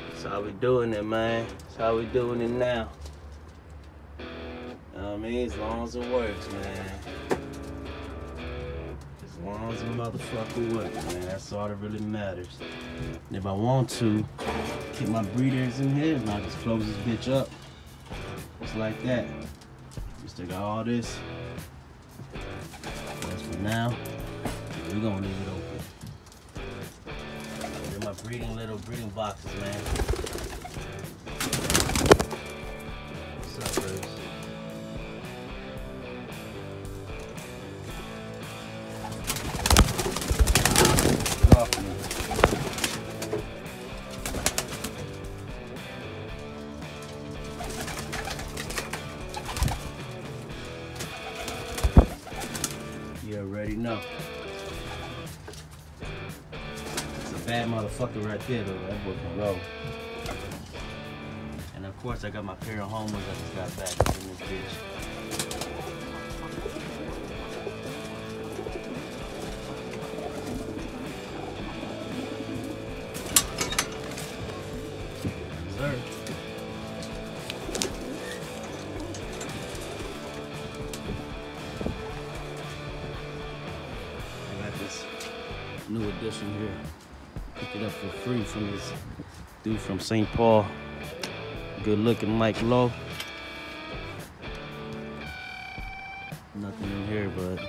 That's how we doing it, man. That's how we doing it now. You know what I mean? As long as it works, man. As long as the motherfucker works, man. That's all that really matters. And if I want to keep my breeders in here, and I just close this bitch up. Just like that. We still got all this. As for now, we're gonna leave it open. They're my little breeding boxes, man. What's up, Bruce? Get off me. You already know. It's a bad motherfucker right there, though. That boy can roll. And of course, I got my pair of homers I just got back in this bitch. Sir. New edition here. Picked it up for free from this dude from St. Paul. Good looking Mike Lowe. Nothing in here, but